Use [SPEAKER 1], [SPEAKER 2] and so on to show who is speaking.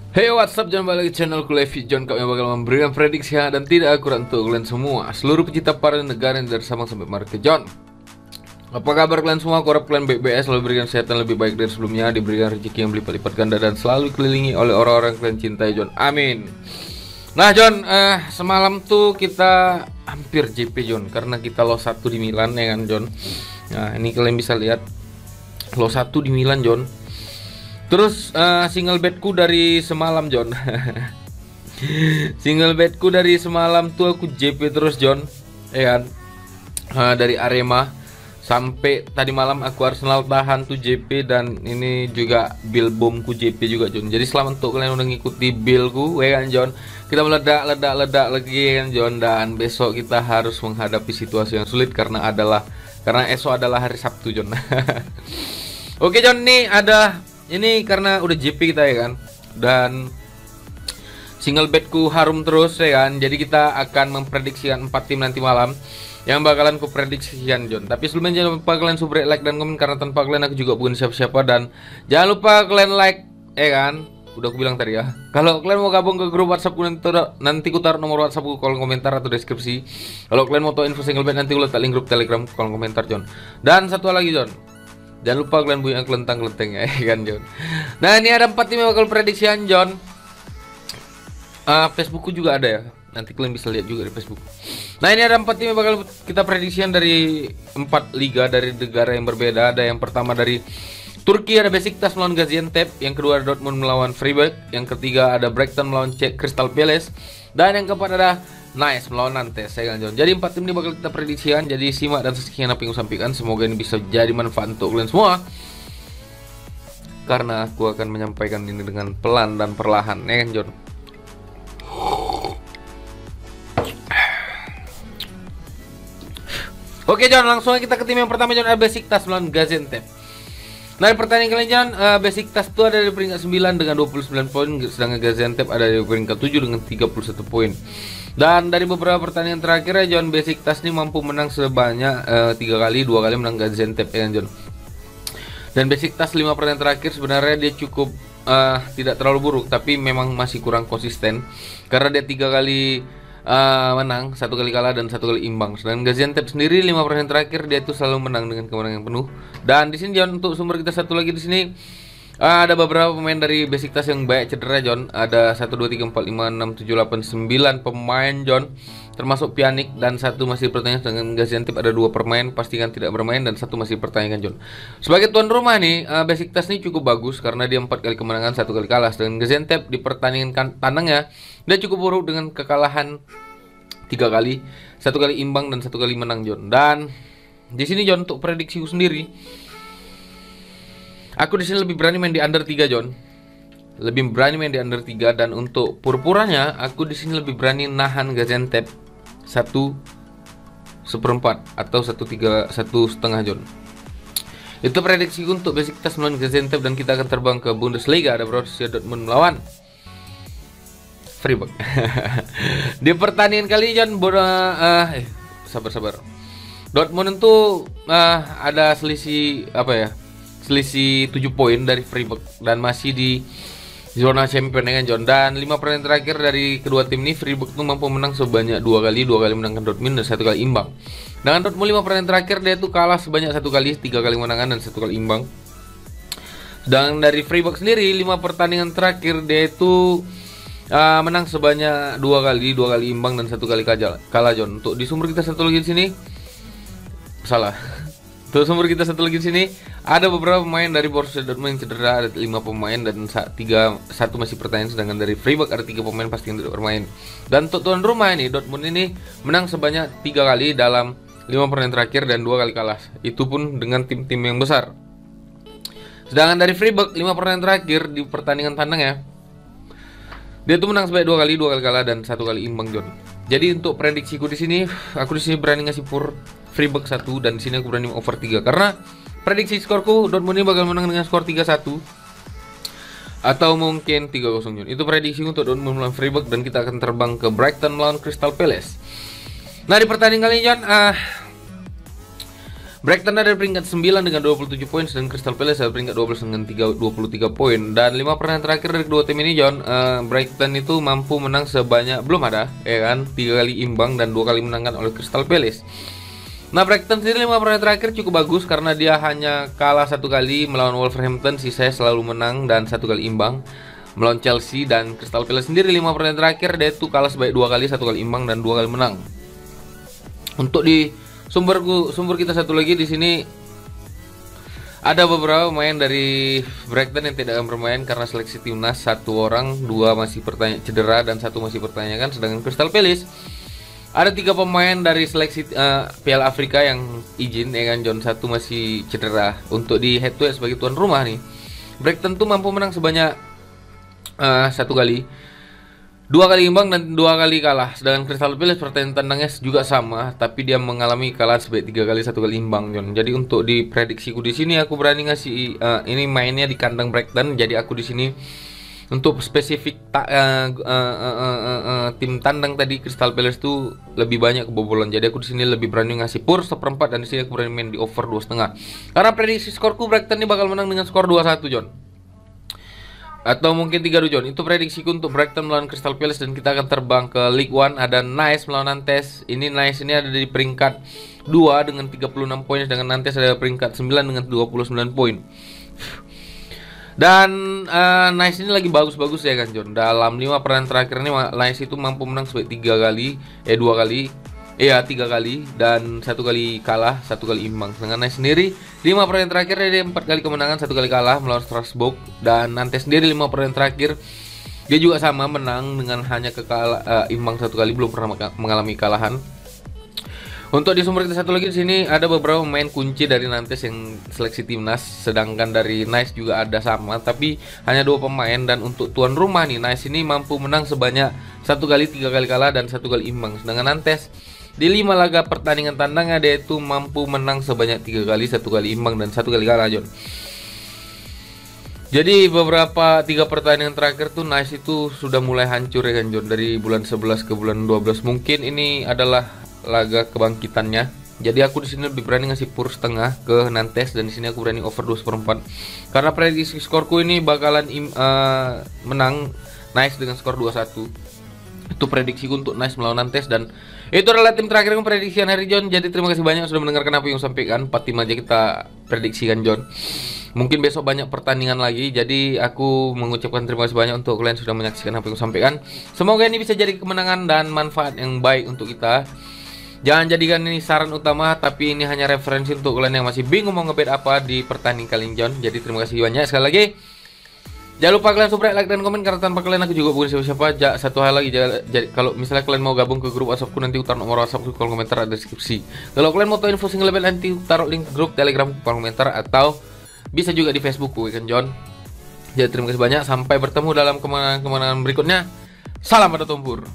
[SPEAKER 1] Hey, what's up? Jangan balik lagi channelku Levi John. Kami bakal memberikan prediksi yang dan tidak akurat untuk kalian semua, seluruh pecinta para negara yang dari Sabang sampai Merauke. John, apa kabar kalian semua? Aku harap kalian baik-baik, selalu berikan kesehatan lebih baik dari sebelumnya, diberikan rezeki yang berlipat-lipat ganda, dan selalu dikelilingi oleh orang-orang yang kalian cintai, John. Amin. Nah, John, semalam tuh kita hampir JP, John, karena kita loss 1 di Milan, ya kan, John. Nah, ini kalian bisa lihat loss 1 di Milan, John. Terus single bedku dari semalam, John. Single bedku dari semalam tuh aku JP terus, John, ya kan. Dari Arema sampai tadi malam aku Arsenal tahan tuh JP, dan ini juga bill boomku JP juga, John. Jadi selamat untuk kalian udah ngikuti billku, ya kan, John. Kita meledak lagi, ya kan, John. Dan besok kita harus menghadapi situasi yang sulit karena esok adalah hari Sabtu, John. Oke, John, nih ada ini karena udah JP kita, ya kan. Dan single bedku harum terus, ya kan. Jadi kita akan memprediksikan 4 tim nanti malam yang bakalan ku prediksikan, John. Tapi sebelumnya jangan lupa kalian subrek, like, dan komen, karena tanpa kalian aku juga bukan siapa-siapa. Dan jangan lupa kalian like, ya kan. Udah aku bilang tadi ya. Kalau kalian mau gabung ke grup WhatsAppku, nanti ku taruh nomor WhatsAppku kolom komentar atau deskripsi. Kalau kalian mau tahu info single bed, nanti ku letak link grup Telegram kolom komentar, John. Dan satu lagi, John, jangan lupa kalian punya kelentang-kelenteng, ya kan, John. Nah, ini ada 4 tim yang bakal prediksian, John. Facebookku juga ada ya. Nanti kalian bisa lihat juga di Facebook. Nah, ini ada 4 tim yang bakal kita prediksian dari 4 liga dari negara yang berbeda. Ada yang pertama dari Turki, ada Besiktas melawan Gaziantep. Yang kedua ada Dortmund melawan Freiburg. Yang ketiga ada Brighton melawan Crystal Palace. Dan yang keempat ada Nice melawan Nantes, ya kan, John. Jadi 4 tim ini bakal kita prediksikan. Jadi simak dan sekian apa yang aku sampaikan. Semoga ini bisa jadi manfaat untuk kalian semua, karena aku akan menyampaikan ini dengan pelan dan perlahan, ya kan, John. Oke, John, langsung aja kita ke tim yang pertama, John. Ada Besiktas melawan Gaziantep. Nah, di pertandingan kali ini, John, Besiktas itu ada di peringkat 9 dengan 29 poin, sedangkan Gaziantep ada di peringkat 7 dengan 31 poin. Dan dari beberapa pertandingan terakhir, ya, John, Besiktas ini mampu menang sebanyak 3 kali, 2 kali menang Gaziantep, ya, John. Dan Besiktas 5 pertandingan terakhir sebenarnya dia cukup tidak terlalu buruk, tapi memang masih kurang konsisten karena dia 3 kali menang, 1 kali kalah, dan 1 kali imbang. Sedangkan Gaziantep sendiri 5 pertandingan terakhir dia itu selalu menang dengan kemenangan yang penuh. Dan di sini, John, untuk sumber kita satu lagi di sini ada beberapa pemain dari Besiktas yang banyak cedera, John. Ada 1 2 3 4 5 6 7 8 9 pemain, John, termasuk Pjanic, dan 1 masih pertandingan. Dengan Gaziantep ada 2 pemain pastikan tidak bermain dan 1 masih pertandingan, John. Sebagai tuan rumah nih, Besiktas ini cukup bagus karena dia 4 kali kemenangan, 1 kali kalah. Dengan Gaziantep di pertandingan tandangnya dia cukup buruk dengan kekalahan 3 kali, 1 kali imbang, dan 1 kali menang, John. Dan di sini, John, untuk prediksiku sendiri, aku di sini lebih berani main di under 3, John. Lebih berani main di under 3, dan untuk pura-puranya aku di sini lebih berani nahan Gaziantep 1/4 atau 1/3, John. Itu prediksiku untuk Besiktas melawan Gaziantep, dan kita akan terbang ke Bundesliga. Ada Borussia Dortmund melawan Freiburg. Di pertandingan kali ini, John, sabar. Dortmund itu ada selisih selisih 7 poin dari Freiburg dan masih di zona champion, ya kan, John. Dan 5 pertandingan terakhir dari kedua tim ini, Freiburg tuh mampu menang sebanyak 2 kali, 2 kali menangkan Dortmund dan 1 kali imbang. Dengan Dortmund 5 pertandingan terakhir dia tuh kalah sebanyak 1 kali, 3 kali menangan dan 1 kali imbang. Dan dari Freiburg sendiri 5 pertandingan terakhir dia itu menang sebanyak 2 kali, 2 kali imbang, dan 1 kali kalah, John. Untuk di sumber kita satu lagi di sini, salah. Untuk sumber kita satu lagi di sini ada beberapa pemain dari Borussia Dortmund yang cedera, ada 5 pemain dan 1 masih pertandingan, sedangkan dari Freiburg ada 3 pemain pasti yang tidak bermain. Dan untuk tuan rumah ini, Dortmund ini menang sebanyak 3 kali dalam 5 pertandingan terakhir dan 2 kali kalah. Itu pun dengan tim-tim yang besar. Sedangkan dari Freiburg 5 pertandingan terakhir di pertandingan tandang, ya, dia tuh menang sebanyak 2 kali, 2 kali kalah, dan 1 kali imbang, John. Jadi untuk prediksiku di sini, aku di sini berani ngasih Freiburg 1, dan di sini aku berani over 3 karena prediksi skorku Dortmund ini bakal menang dengan skor 3-1 atau mungkin 3-0, John. Itu prediksi untuk Dortmund melawan Freiburg, dan kita akan terbang ke Brighton melawan Crystal Palace. Nah, di pertandingan kali ini, John, Brighton ada di peringkat 9 dengan 27 poin, dan Crystal Palace ada peringkat 12 dengan 23 poin. Dan 5 pertandingan terakhir dari kedua tim ini, John, Brighton itu mampu menang sebanyak, belum ada, ya kan, 3 kali imbang dan 2 kali menangkan oleh Crystal Palace. Nah, Brighton sendiri 5 pertandingan terakhir cukup bagus karena dia hanya kalah 1 kali melawan Wolverhampton, sisanya selalu menang dan 1 kali imbang melawan Chelsea. Dan Crystal Palace sendiri 5 pertandingan terakhir dia itu kalah sebanyak 2 kali, 1 kali imbang dan 2 kali menang. Untuk di sumber kita satu lagi di sini ada beberapa pemain dari Brighton yang tidak akan bermain karena seleksi timnas, 1 orang, 2 masih cedera dan 1 masih pertanyakan. Sedangkan Crystal Palace ada 3 pemain dari seleksi Piala Afrika yang izin, ya kan, John, 1 masih cedera. Untuk di head to head sebagai tuan rumah nih, Brighton tuh mampu menang sebanyak 1 kali, 2 kali imbang dan 2 kali kalah. Sedangkan Crystal Palace pertandingan tandangnya juga sama, tapi dia mengalami kalah sebanyak 3 kali, 1 kali imbang, John. Jadi untuk di prediksiku di sini aku berani ngasih ini mainnya di kandang Brighton. Jadi aku di sini untuk spesifik tim tandang tadi Crystal Palace tuh lebih banyak kebobolan. Jadi aku di sini lebih berani ngasih pur seperempat, dan di sini aku berani main di over 2,5. Karena prediksi skorku Brighton ini bakal menang dengan skor 2-1, John. Atau mungkin 3-2, John. Itu prediksiku untuk Brighton melawan Crystal Palace. Dan kita akan terbang ke League One. Ada Nice melawan Nantes. Ini Nice ini ada di peringkat 2 dengan 36 poin, sedangkan Nantes ada di peringkat 9 dengan 29 poin. Dan Nice ini lagi bagus-bagus, ya kan, John. Dalam 5 pertandingan terakhir ini Nice itu mampu menang sebanyak 3 kali, 3 kali dan 1 kali kalah, 1 kali imbang. Sedangkan Nice sendiri 5 pertandingan terakhir dia 4 kali kemenangan, 1 kali kalah melawan Strasbourg. Dan Nantes sendiri 5 pertandingan terakhir dia juga sama, menang dengan hanya imbang 1 kali, belum pernah mengalami kalahan. Untuk di sumber kita satu lagi di sini ada beberapa pemain kunci dari Nantes yang seleksi timnas, sedangkan dari Nice juga ada sama, tapi hanya 2 pemain. Dan untuk tuan rumah nih, Nice ini mampu menang sebanyak 1 kali, 3 kali kalah dan 1 kali imbang. Sedangkan Nantes di 5 laga pertandingan tandangnya dia itu mampu menang sebanyak 3 kali, 1 kali imbang dan 1 kali kalah, John. Jadi beberapa 3 pertandingan terakhir tuh Nice itu sudah mulai hancur, ya kan, John, dari bulan 11 ke bulan 12. Mungkin ini adalah laga kebangkitannya. Jadi aku di sini lebih berani ngasih pur setengah ke Nantes, dan di sini aku berani over 2/4 karena prediksi skorku ini bakalan menang Nice dengan skor 2-1. Itu prediksiku untuk Nice melawan Nantes. Dan itu adalah tim terakhir yang prediksian hari, John. Jadi terima kasih banyak sudah mendengarkan apa yang sampaikan. 4 tim aja kita prediksikan, John. Mungkin besok banyak pertandingan lagi. Jadi aku mengucapkan terima kasih banyak untuk kalian sudah menyaksikan apa yang sampaikan. Semoga ini bisa jadi kemenangan dan manfaat yang baik untuk kita. Jangan jadikan ini saran utama, tapi ini hanya referensi untuk kalian yang masih bingung mau ngebet apa di pertandingan kali ini, John. Jadi terima kasih banyak sekali lagi. Jangan lupa kalian subscribe, like, dan komen, karena tanpa kalian aku juga bukan siapa-siapa. Satu hal lagi, jadi kalau misalnya kalian mau gabung ke grup WhatsAppku, nanti taruh nomor WhatsApp di kolom komentar ada deskripsi. Kalau kalian mau tahu info single lebih, nanti taruh link grup Telegram di kolom komentar, atau bisa juga di Facebookku, kan, John. Jadi terima kasih banyak. Sampai bertemu dalam kemenangan berikutnya. Salam pada tempur.